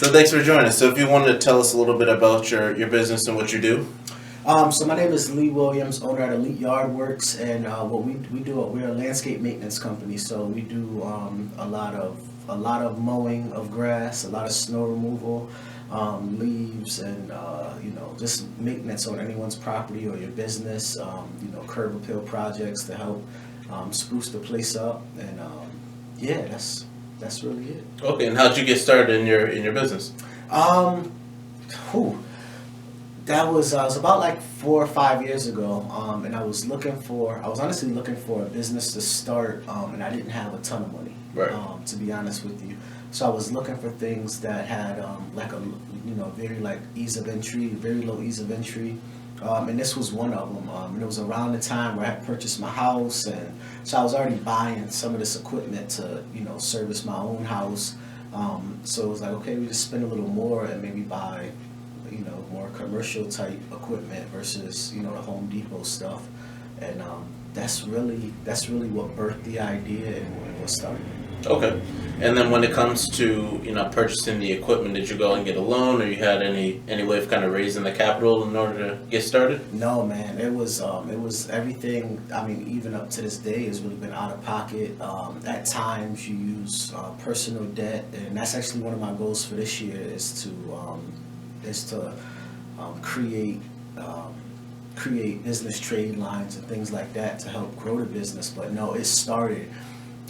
So thanks for joining us. So if you wanted to tell us a little bit about your business and what you do. So my name is Lee Williams, owner at Elite Yard Worx, and what we do, we're a landscape maintenance company. So we do a lot of mowing of grass, a lot of snow removal, leaves, and just maintenance on anyone's property or your business. Curb appeal projects to help spruce the place up, and yeah, that's really it. Okay, and how'd you get started in your business? Um, whew. That was about like 4 or 5 years ago, and I was honestly looking for a business to start, and I didn't have a ton of money, Right. to be honest with you. So I was looking for things that had like a very like ease of entry, very low ease of entry, and this was one of them. And it was around the time where I had purchased my house, and so I was already buying some of this equipment to service my own house. So it was like, okay, we just spend a little more and maybe buy more commercial type equipment versus the Home Depot stuff, and that's really what birthed the idea and what started it. Okay, and then when it comes to purchasing the equipment, did you go and get a loan, or you had any way of kind of raising the capital in order to get started? No, man, it was everything. I mean, even up to this day, has really been out of pocket. At times, you use personal debt, and that's actually one of my goals for this year is to create business trade lines and things like that to help grow the business. But no, it started.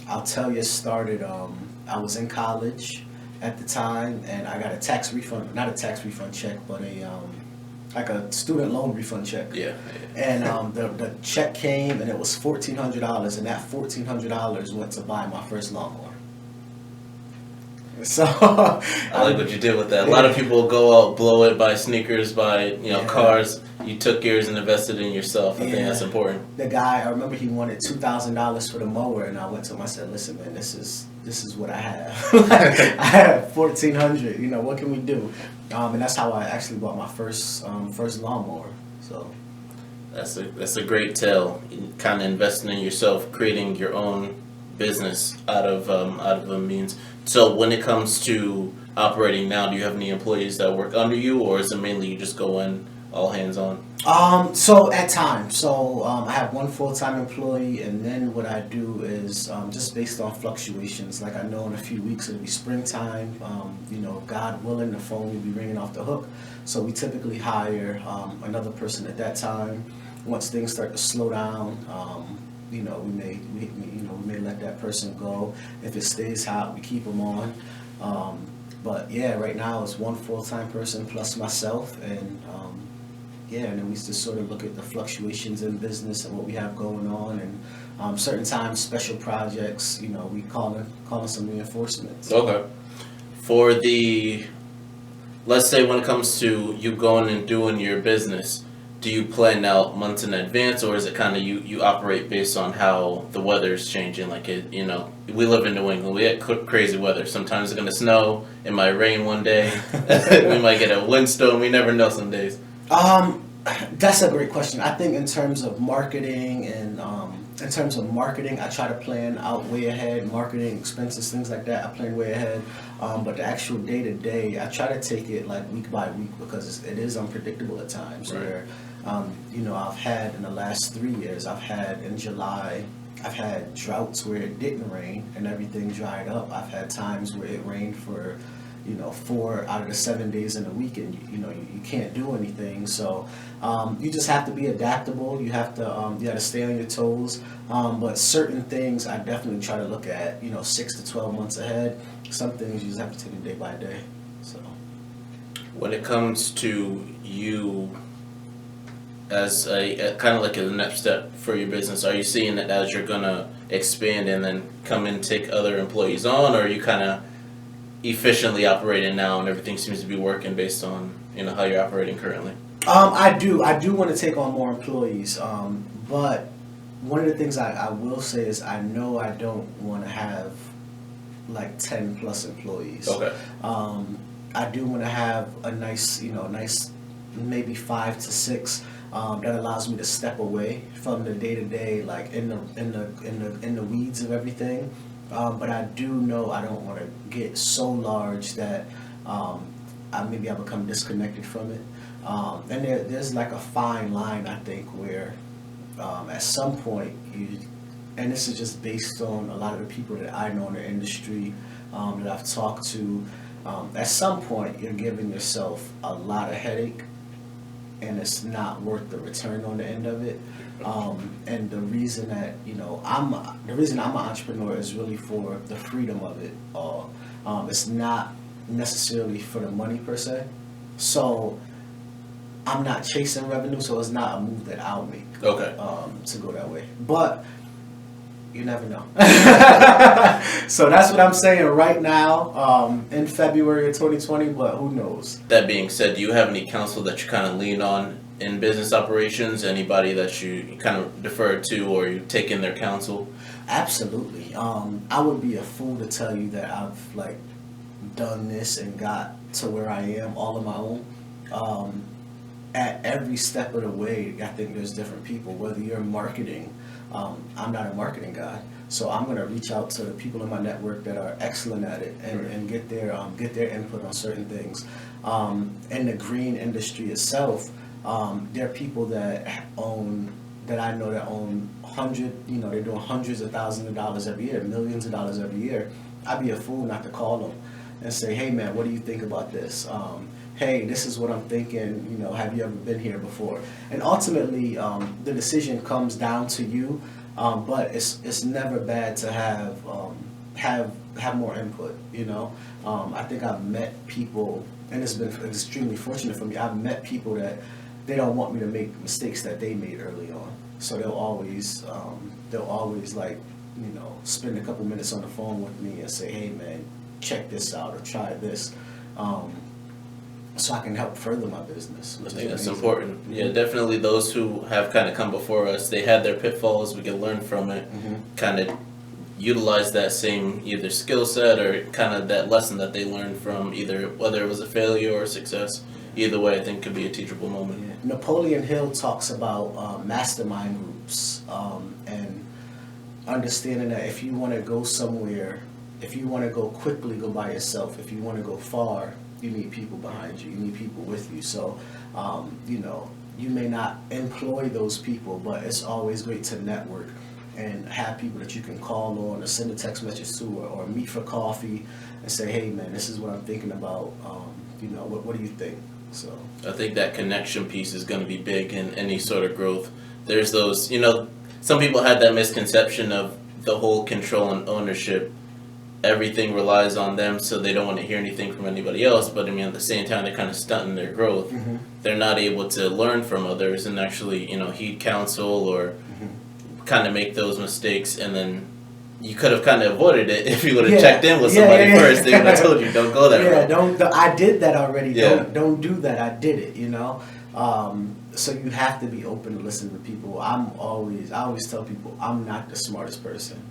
I'll tell you, it started. I was in college at the time, and I got a tax refund, not a tax refund check, but like a student loan refund check. Yeah. And the check came, and it was $1,400, and that $1,400 went to buy my first lawnmower. So I like what you did with that. A lot of people go out, blow it, buy sneakers, buy cars. You took yours and invested in yourself. I think that's important. The guy, I remember he wanted $2,000 for the mower, and I went to him. I said, "Listen, man, this is what I have. I have $1,400. What can we do?" And that's how I actually bought my first lawnmower. So That's a great tale. Kind of investing in yourself, creating your own business out of a means. So when it comes to operating now, do you have any employees that work under you, or is it mainly you just go in all hands on? So at times, I have one full-time employee, and then what I do is just based on fluctuations. Like I know in a few weeks it'll be springtime. God willing, the phone will be ringing off the hook. So we typically hire another person at that time. Once things start to slow down, we may let that person go. If it stays hot, we keep them on. But yeah, right now it's one full-time person plus myself, and and then we just sort of look at the fluctuations in business and what we have going on, and certain times special projects. We call in some reinforcements. Okay. For let's say when it comes to you going and doing your business, do you plan out months in advance, or is it kind of you operate based on how the weather's changing? Like we live in New England, we get crazy weather. Sometimes it's gonna snow, it might rain one day, we might get a windstorm. We never know some days. That's a great question. I think in terms of marketing I try to plan out way ahead. Marketing expenses, things like that, I plan way ahead. But the actual day to day, I try to take it like week by week because it is unpredictable at times. Right. Where, I've had in the last 3 years, in July, I've had droughts where it didn't rain and everything dried up. I've had times where it rained for 4 out of the 7 days in a week, and you can't do anything. So you just have to be adaptable. You have to stay on your toes. But certain things I definitely try to look at 6 to 12 months ahead. Some things you just have to take it day by day. So when it comes to you as a kind of like a next step for your business, are you seeing it as you're gonna expand and then come and take other employees on, or are you kind of efficiently operating now and everything seems to be working based on how you're operating currently? I do want to take on more employees, but one of the things I will say is I know I don't want to have like 10 plus employees. Okay. I do want to have a nice maybe 5 to 6 that allows me to step away from the day to day, like in the weeds of everything. But I do know I don't want to get so large that maybe I become disconnected from it. And there's like a fine line, I think, where at some point and this is just based on a lot of the people that I know in the industry, that I've talked to, at some point you're giving yourself a lot of headache, and it's not worth the return on the end of it. And the reason that I'm an entrepreneur is really for the freedom of it all. It's not necessarily for the money per se. So I'm not chasing revenue, so it's not a move that I'll make. Okay. To go that way, but you never know. So that's what I'm saying right now, in February of 2020, but who knows? That being said, do you have any counsel that you kind of lean on in business operations? Anybody that you kind of defer to or you take in their counsel? Absolutely. I would be a fool to tell you that I've like done this and got to where I am all on my own. At every step of the way, I think there's different people. Whether you're marketing, I'm not a marketing guy, so I'm gonna reach out to the people in my network that are excellent at it and get their input on certain things. In the green industry itself, there are people that I know that own they're doing hundreds of thousands of dollars every year, millions of dollars every year. I'd be a fool not to call them and say, hey man, what do you think about this? Hey, this is what I'm thinking, have you ever been here before? And ultimately, the decision comes down to you, but it's never bad to have more input, I think I've met people, and it's been extremely fortunate for me, I've met people that they don't want me to make mistakes that they made early on. So they'll always like, spend a couple minutes on the phone with me and say, hey man, check this out or try this. So I can help further my business. I think that's important. Yeah, definitely those who have kind of come before us, they had their pitfalls, we can learn from it, kind of utilize that same either skill set or kind of that lesson that they learned from either, whether it was a failure or a success. Either way, I think could be a teachable moment. Yeah. Napoleon Hill talks about mastermind groups, and understanding that if you want to go somewhere, if you want to go quickly, go by yourself. If you want to go far, you need people behind you. You need people with you. So, you may not employ those people, but it's always great to network and have people that you can call on or send a text message to or meet for coffee and say, hey man, this is what I'm thinking about. What do you think? So I think that connection piece is going to be big in any sort of growth. There's those, some people had that misconception of the whole control and ownership. Everything relies on them, so they don't want to hear anything from anybody else. But at the same time, they're kind of stunting their growth. They're not able to learn from others and actually, heed counsel or kind of make those mistakes. And then you could have kind of avoided it if you would have checked in with somebody first. They would have told you, don't go that route. I did that already. Yeah. Don't do that. I did it. So you have to be open to listen to people. I always tell people, I'm not the smartest person.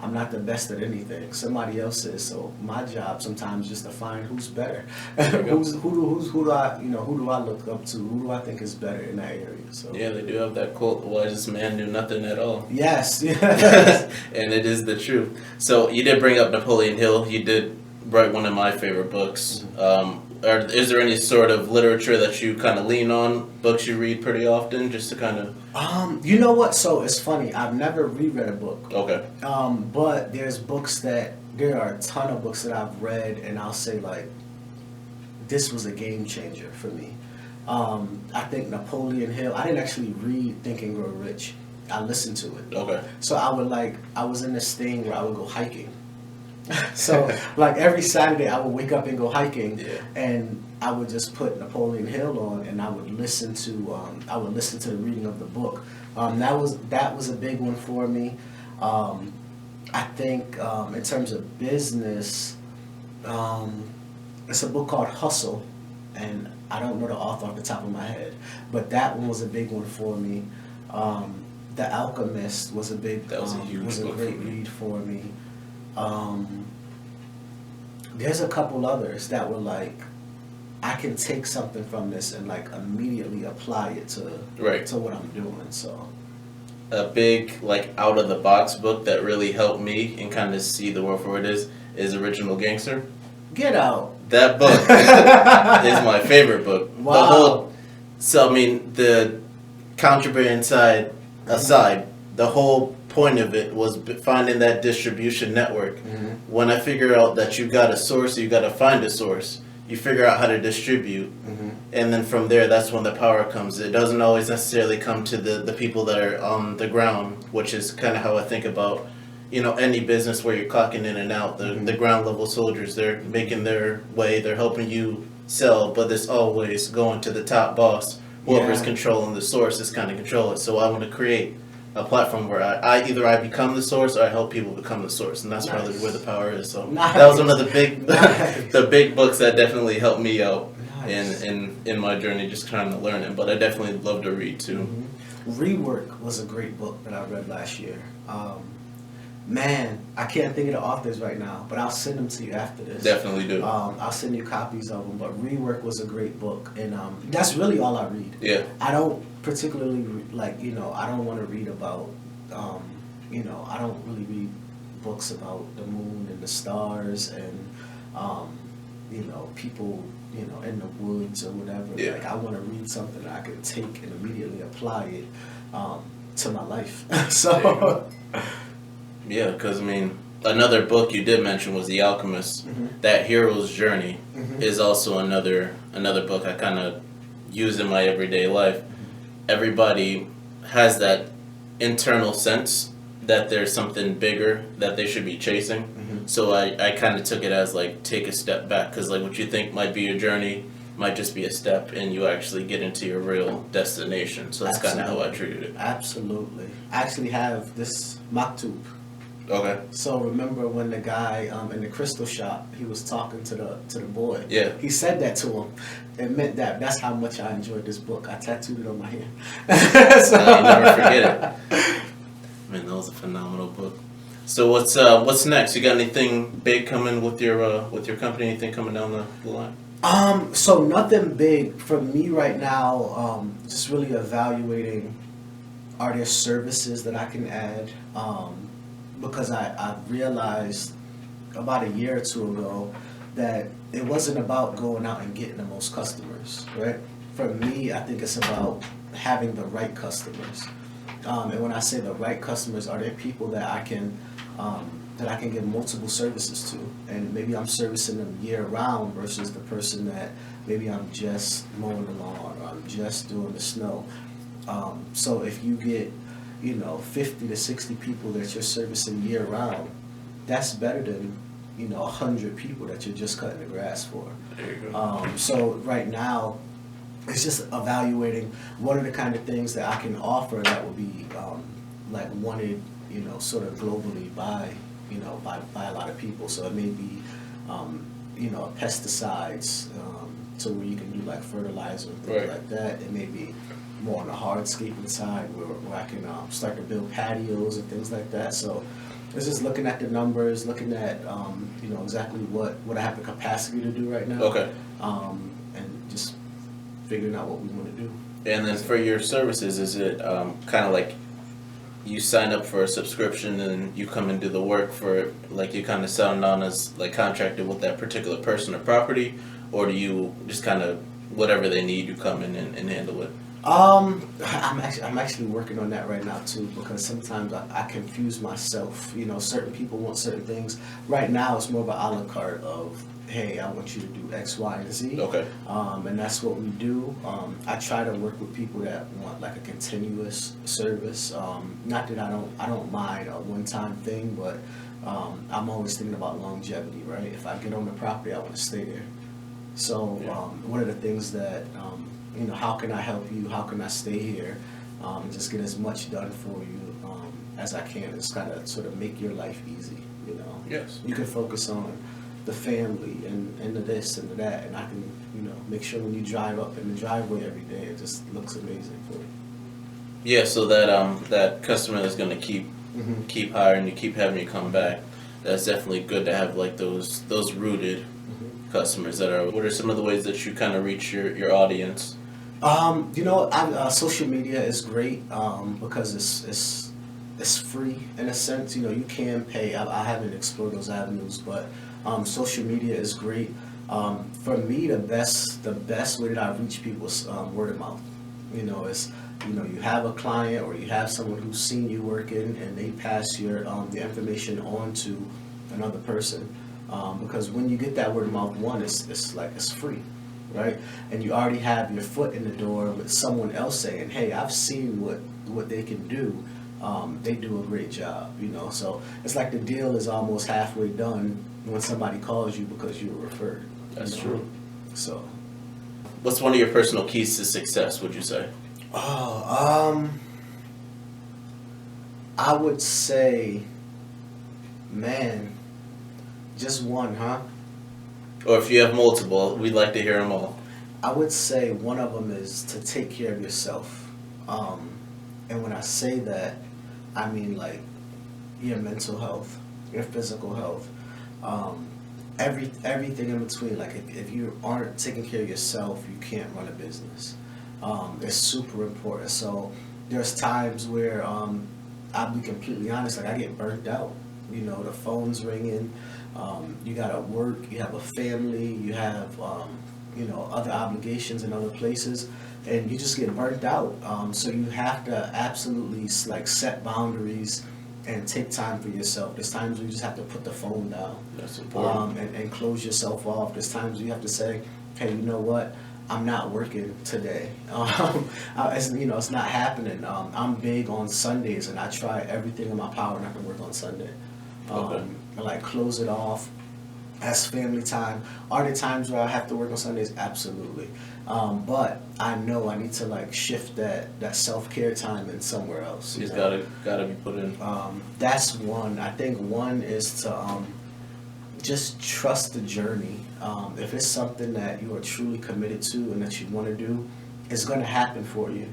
I'm not the best at anything. Somebody else is. So my job sometimes is just to find who's better. Who do I look up to? Who do I think is better in that area? So yeah, they do have that quote, the wisest man knew nothing at all. Yes. And it is the truth. So you did bring up Napoleon Hill. You did write one of my favorite books. Is there any sort of literature that you kind of lean on, books you read pretty often, just to kind of... You know what? So it's funny. I've never reread a book. Okay. But there are a ton of books that I've read, and I'll say, like, this was a game changer for me. I think Napoleon Hill, I didn't actually read Think and Grow Rich. I listened to it. Okay. So I was in this thing where I would go hiking. So like every Saturday I would wake up and go hiking, and I would just put Napoleon Hill on, and I would listen to the reading of the book. That was a big one for me. I think in terms of business, it's a book called Hustle, and I don't know the author off the top of my head, but that one was a big one for me. The Alchemist was a great read for me. There's a couple others that were like, I can take something from this and like immediately apply it to what I'm doing. So a big like out of the box book that really helped me and kind of see the world for what it is Original Gangster. Get out. That book is my favorite book. Wow. So I mean, the contraband side aside, the whole point of it was finding that distribution network. When I figure out that you got a source, you got to find a source. You figure out how to distribute, and then from there, that's when the power comes. It doesn't always necessarily come to the people that are on the ground, which is kind of how I think about, any business where you're clocking in and out. The ground level soldiers, they're making their way, they're helping you sell, but it's always going to the top boss. Whoever's controlling the source is kind of control it. So I want to create a platform where I either I become the source or I help people become the source, and that's probably where the power is. So that was one of the big, the big books that definitely helped me out in my journey, just trying to learn it. But I definitely love to read too. Rework was a great book that I read last year. Man, I can't think of the authors right now, but I'll send them to you after this. Definitely do. I'll send you copies of them. But Rework was a great book, and that's really all I read. Yeah. I don't particularly I don't want to read about, I don't really read books about the moon and the stars and, people, in the woods or whatever. Yeah. Like, I want to read something that I can take and immediately apply it to my life. So. Yeah, because another book you did mention was The Alchemist. That hero's journey is also another book I kind of use in my everyday life. Everybody has that internal sense that there's something bigger that they should be chasing. So I kind of took it as take a step back, because what you think might be your journey might just be a step, and you actually get into your real destination. So that's kind of how I treated it. Absolutely. I actually have this maktub. Okay. So remember when the guy in the crystal shop, he was talking to the boy. Yeah. He said that to him. It meant that. That's how much I enjoyed this book. I tattooed it on my hand. So you never forget it. Man, that was a phenomenal book. So what's next? You got anything big coming with your company? Anything coming down the line? So nothing big for me right now. Just really evaluating, are there services that I can add? Because I realized about a year or two ago that it wasn't about going out and getting the most customers, right? For me, I think it's about having the right customers. And when I say the right customers, are there people that I can give multiple services to? And maybe I'm servicing them year round versus the person that maybe I'm just mowing the lawn or I'm just doing the snow. So if you get 50 to 60 people that you're servicing year round, that's better than 100 people that you're just cutting the grass for. There you go. So right now, it's just evaluating what are the kind of things that I can offer that will be wanted, sort of globally by a lot of people. So it may be, pesticides, to where you can do fertilizer and things like that. It may be more on the hardscaping side where I can start to build patios and things like that. So it's just looking at the numbers, looking at exactly what I have the capacity to do right now. Okay. And just figuring out what we want to do. And then for your services, is it kind of like you sign up for a subscription and you come and do the work for you kind of sound on as contracted with that particular person or property, or do you just kind of whatever they need you come in and handle it? I'm actually working on that right now too, because sometimes I confuse myself. Certain people want certain things. Right now, it's more of an a la carte of, hey, I want you to do X, Y, and Z. Okay. And that's what we do. I try to work with people that want a continuous service. Not that I don't mind a one-time thing, but I'm always thinking about longevity, right? If I get on the property, I want to stay there. So one of the things that how can I help you? How can I stay here? And just get as much done for you as I can. It's kind of sort of make your life easy. Yes. You can focus on the family and the this and the that, and I can make sure when you drive up in the driveway every day, it just looks amazing for you. Yeah. So that customer that's gonna keep hiring you, keep having you come back. That's definitely good to have those rooted customers that are. What are some of the ways that you kind of reach your audience? Social media is great because it's free in a sense. You can pay. I haven't explored those avenues, but Social media is great. For me, the best way that I reach people is word of mouth. It's you have a client or you have someone who's seen you working and they pass the information on to another person. Because when you get that word of mouth, one, it's free, right? And you already have your foot in the door with someone else saying, "Hey, I've seen what they can do. They do a great job." So it's like the deal is almost halfway done when somebody calls you because you were referred. That's true. So, what's one of your personal keys to success, would you say? I would say, man, just one, huh? Or if you have multiple, we'd like to hear them all. I would say one of them is to take care of yourself. And when I say that, I mean like your mental health, your physical health, everything in between. Like if you aren't taking care of yourself, you can't run a business. It's super important. So there's times where I'll be completely honest, like I get burnt out. The phone's ringing. You gotta work. You have a family. You have other obligations in other places, and you just get burnt out. So you have to absolutely like set boundaries and take time for yourself. There's times when you just have to put the phone down. That's important. And close yourself off. There's times you have to say, "Hey, you know what? I'm not working today. It's not happening." I'm big on Sundays, and I try everything in my power not to work on Sunday. Okay. I like close it off as family time. Are there times where I have to work on Sundays? Absolutely. But I know I need to like shift that self-care time in somewhere else. It's gotta be put in. That's one. I think one is to just trust the journey. If it's something that you are truly committed to and that you want to do, it's going to happen for you.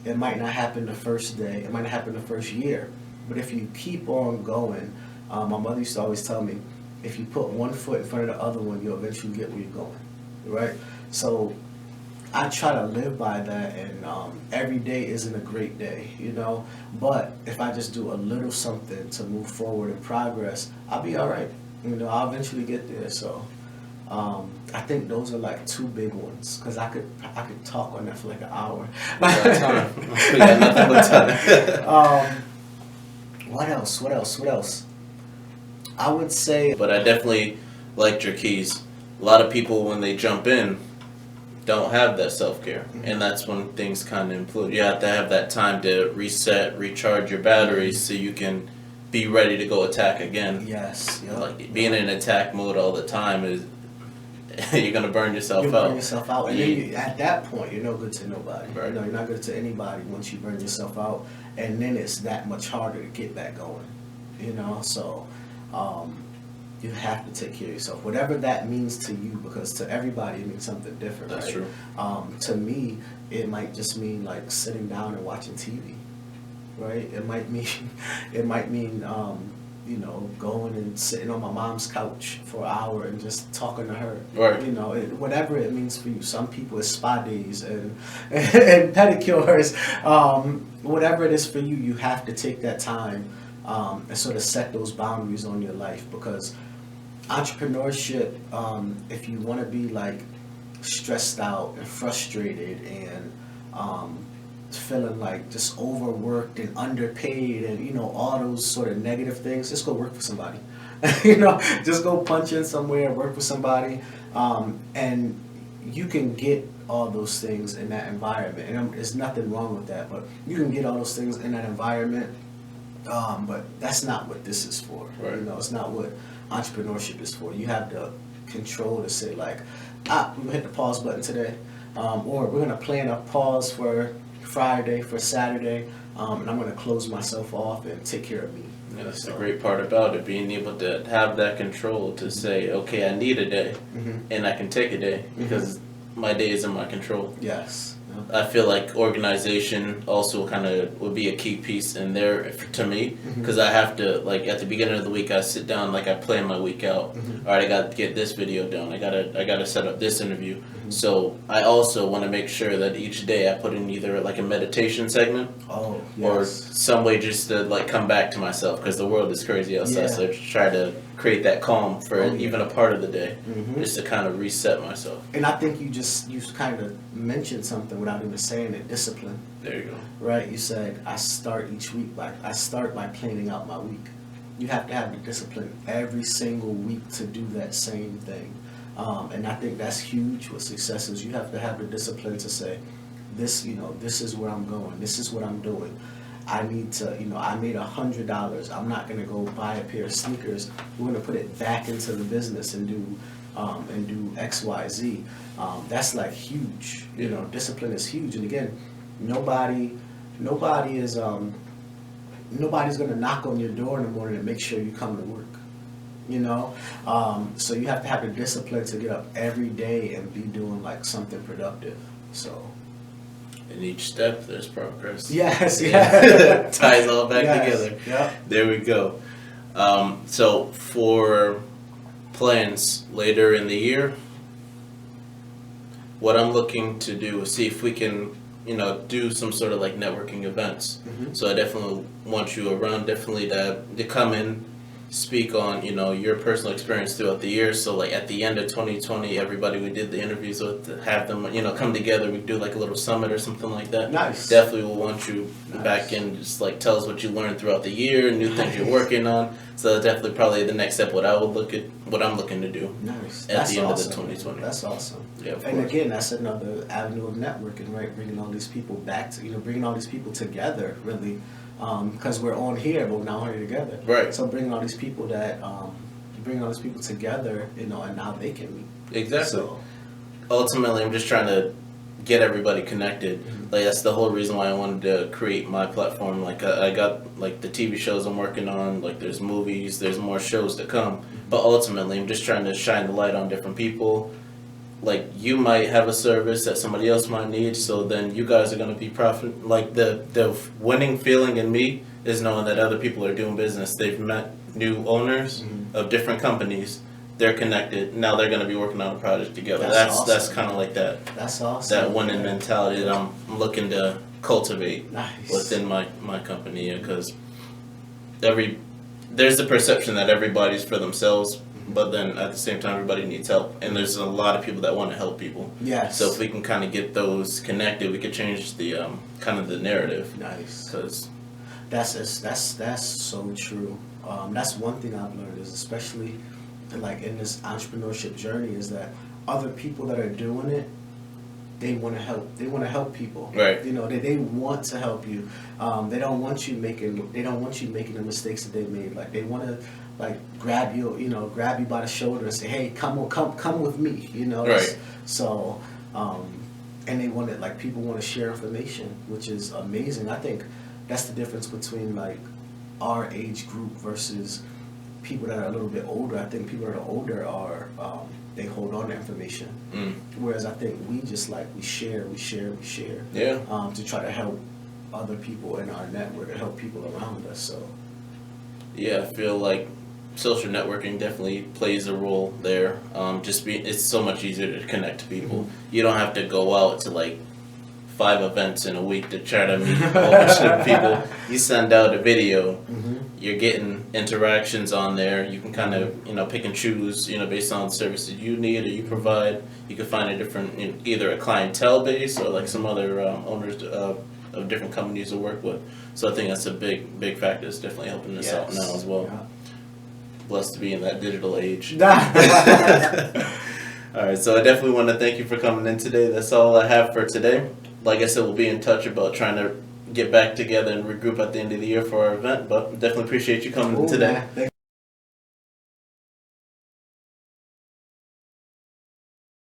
It might not happen the first day. It might not happen the first year. But if you keep on going, my mother used to always tell me, if you put one foot in front of the other one, you'll eventually get where you're going, right? So I try to live by that, and every day isn't a great day, But if I just do a little something to move forward and progress, I'll be all right. I'll eventually get there. So I think those are like two big ones, because I could talk on that for like an hour. We got time. We got nothing but time. What else? I would say, But I definitely liked your keys. A lot of people, when they jump in, don't have that self-care. And that's when things kind of implode. You have to have that time to reset, recharge your batteries so you can be ready to go attack again. yes, yep. Like being in attack mode all the time is you're gonna burn yourself You'll out. burn yourself out, and then at that point, you're no good to nobody. Right. You're not good to anybody once you burn yourself out, and then it's that much harder to get back going. So you have to take care of yourself, whatever that means to you, because to everybody it means something different. That's right? true. To me, it might just mean like sitting down and watching TV, right? It might mean going and sitting on my mom's couch for an hour and just talking to her. Right. Whatever it means for you. Some people it's spa days and and pedicures. Whatever it is for you, you have to take that time and sort of set those boundaries on your life, because entrepreneurship, if you want to be like stressed out and frustrated and feeling like just overworked and underpaid and all those sort of negative things, just go work for somebody. Just go punch in somewhere, work for somebody, and you can get all those things in that environment, and there's nothing wrong with that, but you can get all those things in that environment, but that's not what this is for. Right. It's not what entrepreneurship is for. You have the control to say like, we're gonna hit the pause button today, or we're gonna plan a pause for Friday, for Saturday, and I'm gonna close myself off and take care of me. Yeah, that's the great part about it, being able to have that control to say, okay, I need a day, and I can take a day, because my day is in my control. Yes. I feel like organization also kind of would be a key piece in there to me, because I have to, like, at the beginning of the week, I sit down, like, I plan my week out. All right, I got to get this video done. I gotta set up this interview. So I also want to make sure that each day I put in either like a meditation segment, Oh, yes. or some way just to like come back to myself, because the world is crazy outside. Yeah. So I try to create that calm for even a part of the day, just to kind of reset myself. And I think you kind of mentioned something without even saying it, discipline. There you go. Right? You said I start each week I start by planning out my week. You have to have the discipline every single week to do that same thing. And I think that's huge with success is you have to have the discipline to say, this is where I'm going. This is what I'm doing. I need to, I made $100. I'm not going to go buy a pair of sneakers. We're going to put it back into the business and do X, Y, Z. That's like huge. Discipline is huge. And again, nobody's going to knock on your door in the morning and make sure you come to work. So you have to have the discipline to get up every day and be doing like something productive. So in each step there's progress. Yes, yeah. Ties all back together. Yeah. There we go. So for plans later in the year, what I'm looking to do is see if we can do some sort of like networking events. So I definitely want you around, definitely to come in, speak on your personal experience throughout the year. So like at the end of 2020, everybody we did the interviews with, to have them come together, we do like a little summit or something like that. Nice. Definitely will want you back in, just like tell us what you learned throughout the year, new things you're working on. So that's definitely probably the next step, what I'm looking to do. Nice. At That's the end awesome. of the 2020. That's awesome. Yeah, of and course. again, that's another avenue of networking, right? Bringing all these people back to, bringing all these people together, really, because we're on here, but we're not on here together. Right. So bringing all these people together, and now they can meet. Exactly. So, Ultimately, I'm just trying to get everybody connected. Like that's the whole reason why I wanted to create my platform. Like I got like the TV shows I'm working on. Like there's movies, there's more shows to come. But ultimately, I'm just trying to shine the light on different people. Like you might have a service that somebody else might need, so then you guys are going to be profit. Like the winning feeling in me is knowing that other people are doing business. They've met new owners of different companies. They're connected. Now they're going to be working on a project together. That's awesome. kind of like that. That's awesome. That winning mentality that I'm looking to cultivate Nice. within my company, because there's the perception that everybody's for themselves, but then at the same time everybody needs help, and there's a lot of people that want to help people. Yes. So if we can kind of get those connected, we could change the kind of the narrative. Nice. Because That's so true. That's one thing I've learned is, especially like in this entrepreneurship journey, is that other people that are doing it, they want to help. They want to help people. Right. They want to help you. They don't want you making the mistakes that they made. Like they want to like grab you by the shoulder and say, hey, come with me. Right. So, and they want it, like people want to share information, which is amazing. I think that's the difference between like our age group versus people that are a little bit older. I think people that are older are they hold on to information, whereas I think we just like we share, Yeah. to try to help other people in our network and help people around us. So Yeah, I feel like social networking definitely plays a role there. It's so much easier to connect to people. You don't have to go out to like 5 events in a week to try to meet a whole bunch of different people. You send out a video, you're getting interactions on there. You can kind of pick and choose based on the services you need or you provide. You can find a different either a clientele base or like some other owners of different companies to work with. So I think that's a big factor. It's definitely helping us out now as well. Yeah. Blessed to be in that digital age. All right, so I definitely want to thank you for coming in today. That's all I have for today. Like I said, we'll be in touch about trying to get back together and regroup at the end of the year for our event, but definitely appreciate you coming in today. Man.